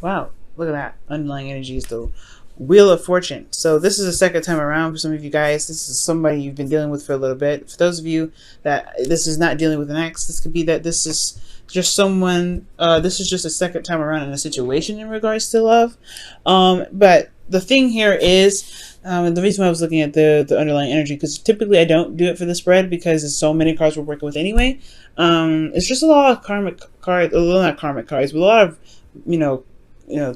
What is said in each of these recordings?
Wow, look at that. Underlying energy is the Wheel of Fortune. So this is the second time around for some of you guys. This is somebody you've been dealing with for a little bit. For those of you that this is not dealing with an ex, this could be that this is just someone, this is just a second time around in a situation in regards to love. But the thing here is, the reason why I was looking at the underlying energy, because typically I don't do it for the spread because there's so many cards we're working with anyway. It's just a lot of karmic cards, well, not karmic cards, but a lot of,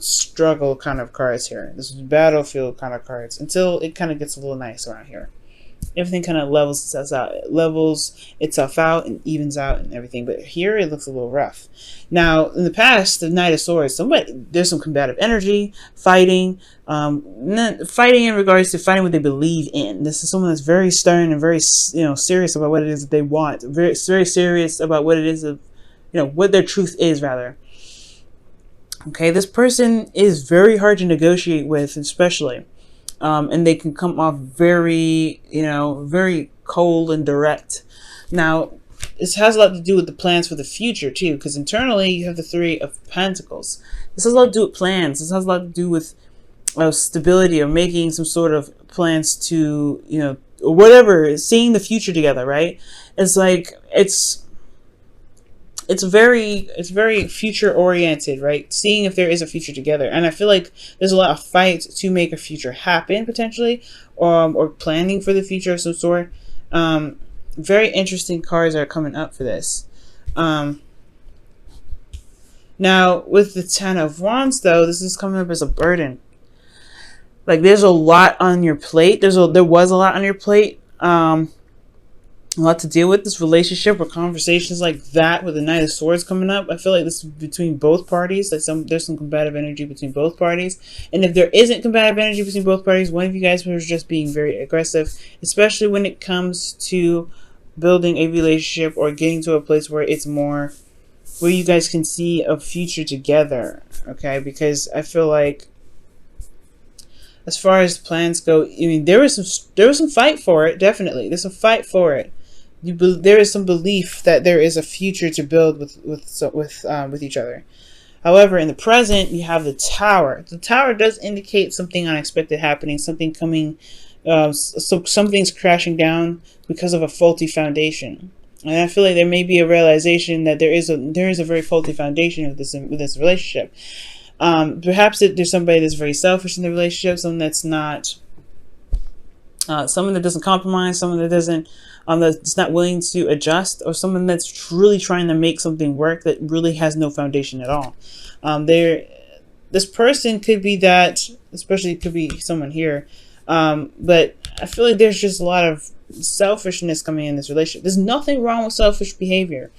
struggle kind of cards here. This is battlefield kind of cards until it kind of gets a little nice around here. Everything kind of levels itself out and evens out and everything. But here it looks a little rough. Now, in the past, the Knight of Swords, there's some combative energy, fighting in regards to fighting what they believe in. This is someone that's very stern and very, serious about what it is that they want. Very, very serious about what it is what their truth is, rather. Okay, this person is very hard to negotiate with, especially. And they can come off very, very cold and direct. Now, this has a lot to do with the plans for the future, too, because internally you have the Three of Pentacles. This has a lot to do with plans. This has a lot to do with stability, or making some sort of plans to, or whatever, seeing the future together, right? It's like, it's very future oriented, right? Seeing if there is a future together. And I feel like there's a lot of fight to make a future happen, potentially, or planning for the future of some sort. Very interesting cards are coming up for this. Now, with the Ten of Wands, though, this is coming up as a burden. Like, there's a lot on your plate. There was a lot on your plate. A lot to deal with, this relationship or conversations like that with the Knight of Swords coming up. I feel like this is between both parties. Like there's some combative energy between both parties. And if there isn't combative energy between both parties, one of you guys was just being very aggressive, especially when it comes to building a relationship or getting to a place where it's more, where you guys can see a future together. Okay, because I feel like, as far as plans go, I mean, there was some fight for it. Definitely, there's some fight for it. There is some belief that there is a future to build with each other. However, in the present, you have the Tower. The Tower does indicate something unexpected happening, something coming, something's crashing down because of a faulty foundation. And I feel like there may be a realization that there is a very faulty foundation with this relationship. Perhaps there's somebody that's very selfish in the relationship, someone that's not, someone that doesn't compromise, someone that doesn't, that's not willing to adjust, or someone that's truly trying to make something work that really has no foundation at all. This person could be that, especially could be someone here, but I feel like there's just a lot of selfishness coming in this relationship. There's nothing wrong with selfish behavior.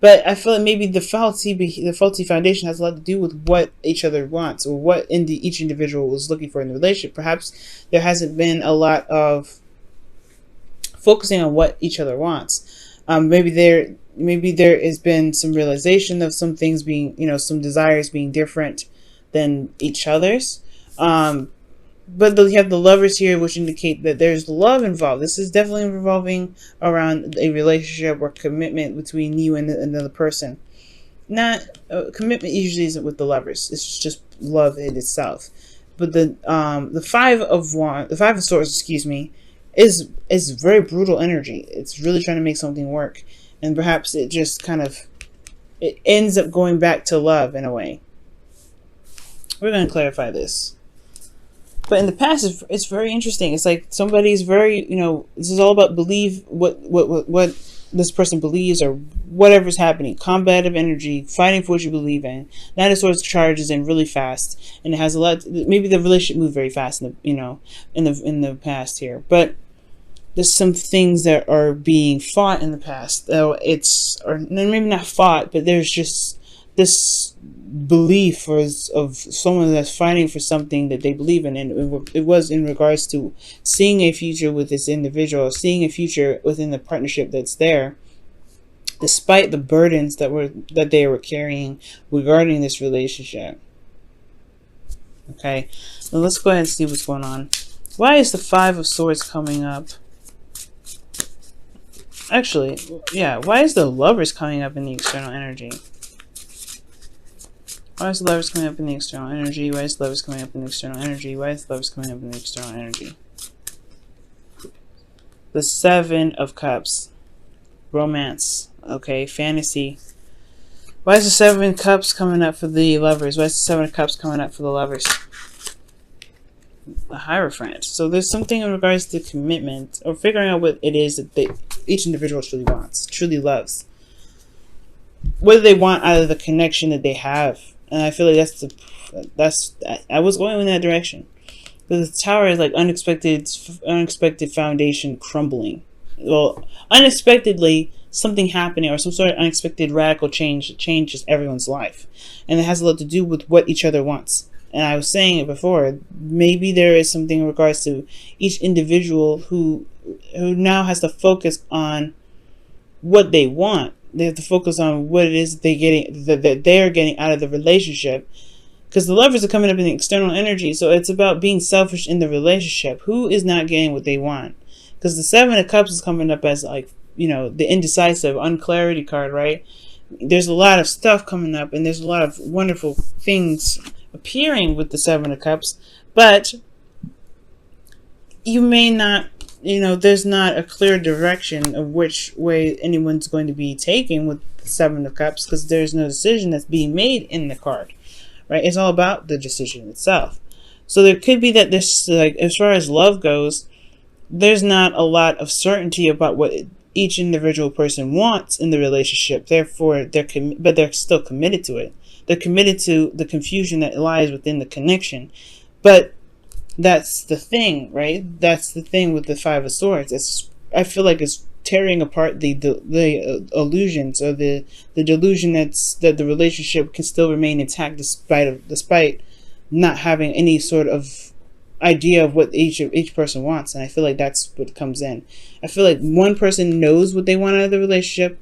But I feel like maybe the faulty foundation has a lot to do with what each other wants, or what each individual was looking for in the relationship. Perhaps there hasn't been a lot of focusing on what each other wants. Maybe there has been some realization of some things being, some desires being different than each other's. But you have the Lovers here, which indicate that there's love involved. This is definitely revolving around a relationship or commitment between you and another person. Not commitment usually isn't with the Lovers. It's just love in itself. But the Five of Swords, excuse me, is very brutal energy. It's really trying to make something work, and perhaps it just it ends up going back to love in a way. We're going to clarify this. But in the past, it's very interesting. It's like somebody's very, this is all about believe what this person believes, or whatever's happening. Combative energy, fighting for what you believe in. Knight of Swords charges in really fast, and it has a lot. Maybe the relationship moved very fast in the past here, but there's some things that are being fought in the past. Though or maybe not fought, but there's just this belief of someone that's fighting for something that they believe in, and it was in regards to seeing a future with this individual, seeing a future within the partnership that's there, despite the burdens that they were carrying regarding this relationship. Okay, now let's go ahead and see what's going on. Why is the Five of Swords coming up? Actually, yeah, why is the Lovers coming up in the external energy? Why is the Lovers coming up in the external energy? Why is the Lovers coming up in the external energy? Why is the Lovers coming up in the external energy? The Seven of Cups. Romance. Okay, fantasy. Why is the Seven of Cups coming up for the Lovers? Why is the Seven of Cups coming up for the Lovers? The Hierophant. So there's something in regards to commitment, or figuring out what it is that each individual truly wants, truly loves. What do they want out of the connection that they have? And I feel like I was going in that direction. But the Tower is like unexpected foundation crumbling. Well, unexpectedly something happening, or some sort of unexpected radical change that changes everyone's life, and it has a lot to do with what each other wants. And I was saying it before, maybe there is something in regards to each individual who now has to focus on what they want. They have to focus on what it is that they are getting out of the relationship. Because the Lovers are coming up in the external energy, so it's about being selfish in the relationship. Who is not getting what they want? Because the Seven of Cups is coming up as, like, you know, the indecisive, unclarity card, right? There's a lot of stuff coming up, and there's a lot of wonderful things appearing with the Seven of Cups, but you may not, you know, there's not a clear direction of which way anyone's going to be taking with the Seven of Cups, because there's no decision that's being made in the card, right? It's all about the decision itself. So there could be that this, like, as far as love goes, there's not a lot of certainty about what each individual person wants in the relationship. Therefore, but they're still committed to it. They're committed to the confusion that lies within the connection. But that's the thing, right? That's the thing with the Five of Swords. I feel like it's tearing apart the illusions, or the delusion that the relationship can still remain intact despite not having any sort of idea of what each person wants. And I feel like that's what comes in. I feel like one person knows what they want out of the relationship,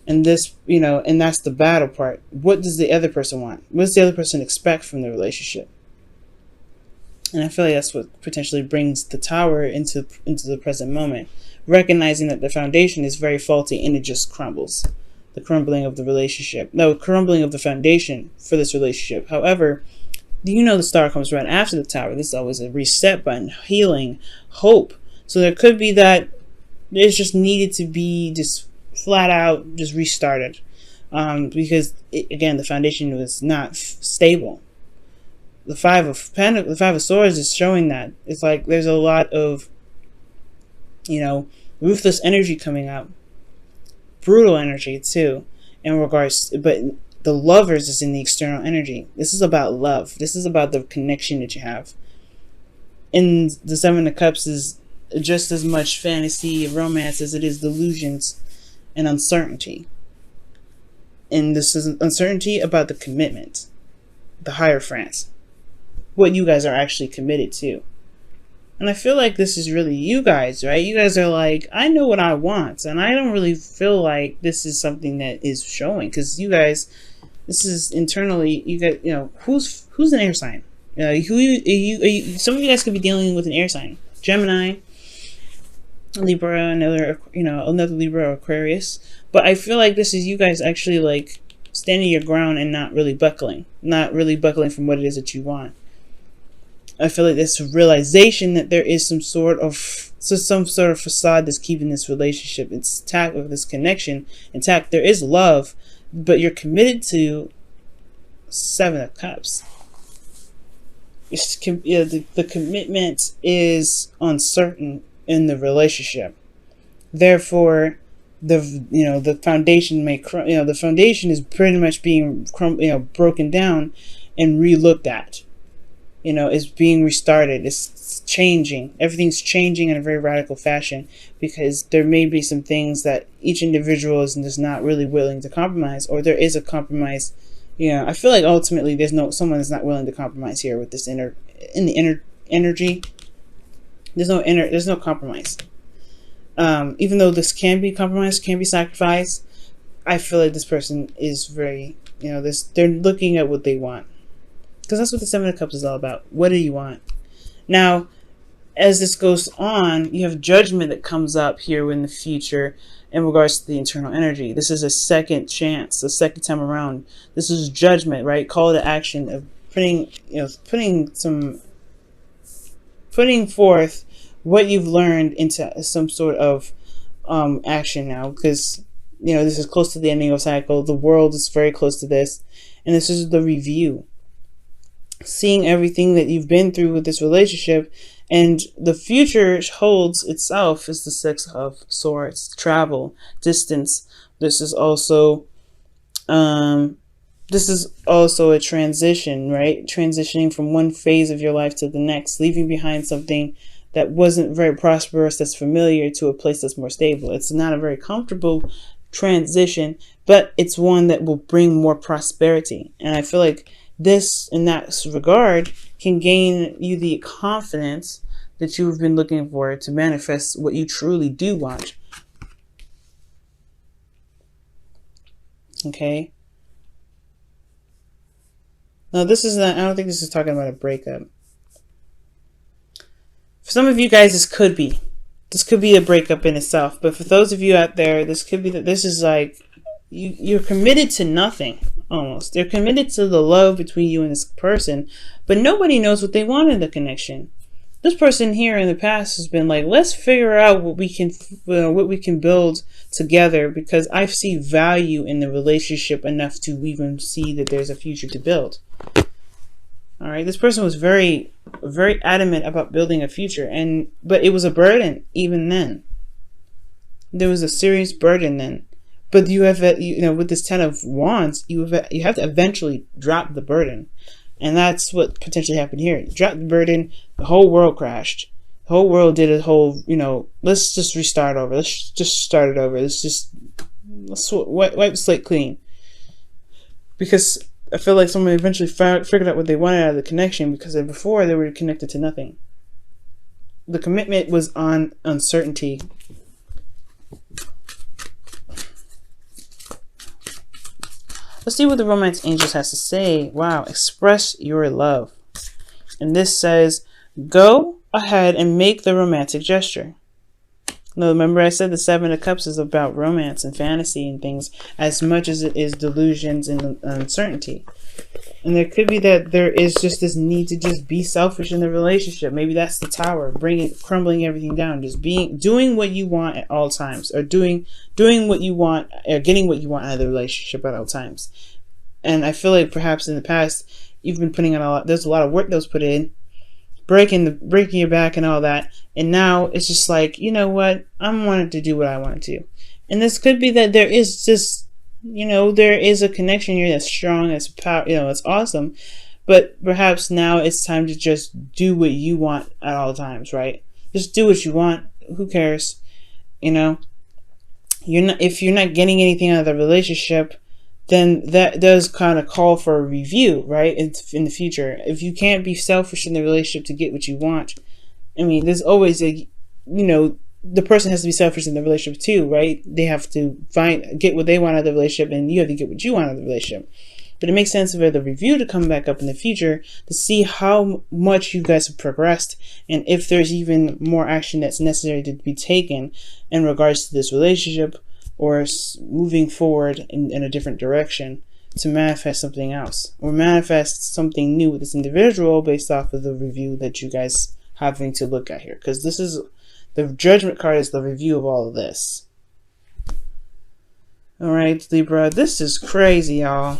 and this, you know, and that's the battle part. What does the other person want? What does the other person expect from the relationship? And I feel like that's what potentially brings the Tower into the present moment, recognizing that the foundation is very faulty and it just crumbles. The crumbling of the relationship. No, crumbling of the foundation for this relationship. However, you know, the Star comes right after the Tower. This is always a reset button, healing, hope. So there could be that it's just needed to be just flat out just restarted, because again, the foundation was not stable. The Five of Swords is showing that it's like there's a lot of, you know, ruthless energy coming out, brutal energy too, in regards. But the Lovers is in the external energy. This is about love. This is about the connection that you have. And the Seven of Cups is just as much fantasy and romance as it is delusions and uncertainty. And this is uncertainty about the commitment, the Hierophant, what you guys are actually committed to. And I feel like this is really you guys, right? You guys are like, I know what I want, and I don't really feel like this is something that is showing, because you guys, this is internally, you got, you know, who's an air sign? Some of you guys could be dealing with an air sign, Gemini, Libra, another Libra or Aquarius. But I feel like this is you guys actually like standing your ground and not really buckling from what it is that you want. I feel like this realization that there is some sort of facade that's keeping this relationship intact, with this connection intact. There is love, but you're committed to Seven of Cups. The commitment is uncertain in the relationship. Therefore, the foundation the foundation is pretty much being broken down and re-looked at. It's being restarted. It's changing. Everything's changing in a very radical fashion, because there may be some things that each individual is just not really willing to compromise, or there is a compromise. I feel like ultimately someone is not willing to compromise here with this inner energy. There's no compromise. Even though this can be compromised, can be sacrificed, I feel like this person is very, they're looking at what they want. Because that's what the Seven of Cups is all about. What do you want? Now, as this goes on, you have judgment that comes up here in the future. in regards to the internal energy. This is a second chance, the second time around. This is judgment, right? Call to action of putting forth what you've learned into some sort of action now, because this is close to the ending of a cycle. The world is very close to this, and this is the review, seeing everything that you've been through with this relationship, and the future holds itself is the Six of Swords, travel, distance. This is also a transition, right? Transitioning from one phase of your life to the next, leaving behind something that wasn't very prosperous, that's familiar, to a place that's more stable. It's not a very comfortable transition, but it's one that will bring more prosperity. And I feel like this, in that regard, can gain you the confidence that you've been looking for to manifest what you truly do want. Okay. Now, this is not, I don't think this is talking about a breakup. For some of you guys, this could be a breakup in itself. But for those of you out there, this could be that this is like you're committed to nothing. Almost, they're committed to the love between you and this person, but nobody knows what they want in the connection. This person here in the past has been like, let's figure out what we can build together, because I see value in the relationship enough to even see that there's a future to build. All right, this person was very, very adamant about building a future, but it was a burden even then. There was a serious burden then. But you have, with this Ten of Wands, you have to eventually drop the burden. And that's what potentially happened here. You dropped the burden, the whole world crashed. The whole world did a whole, let's just restart over. Let's just start it over. Let's wipe the slate clean. Because I feel like someone eventually figured out what they wanted out of the connection, because before they were connected to nothing. The commitment was on uncertainty. Let's see what the Romance Angels has to say. Wow, express your love. And this says, go ahead and make the romantic gesture. Now, remember I said the Seven of Cups is about romance and fantasy and things as much as it is delusions and uncertainty. And there could be that there is just this need to just be selfish in the relationship. Maybe that's the Tower, crumbling everything down, just doing what you want at all times, or doing what you want, or getting what you want out of the relationship at all times. And I feel like perhaps in the past you've been putting in there's a lot of work that was put in, breaking your back and all that, and now it's just like, you know what, I'm wanting to do what I want to do. And this could be that there is just, there is a connection here that's strong, that's it's awesome, but perhaps now it's time to just do what you want at all times, right? Just do what you want. Who cares? If you're not getting anything out of the relationship, then that does kind of call for a review, right? In the future, if you can't be selfish in the relationship to get what you want, I mean, there's always the person has to be selfish in the relationship too, right? They have to get what they want out of the relationship, and you have to get what you want out of the relationship. But it makes sense for the review to come back up in the future to see how much you guys have progressed, and if there's even more action that's necessary to be taken in regards to this relationship, or moving forward in a different direction to manifest something else, or manifest something new with this individual based off of the review that you guys having to look at here. Because this is the Judgment card, is the review of all of this. All right, Libra, this is crazy, y'all.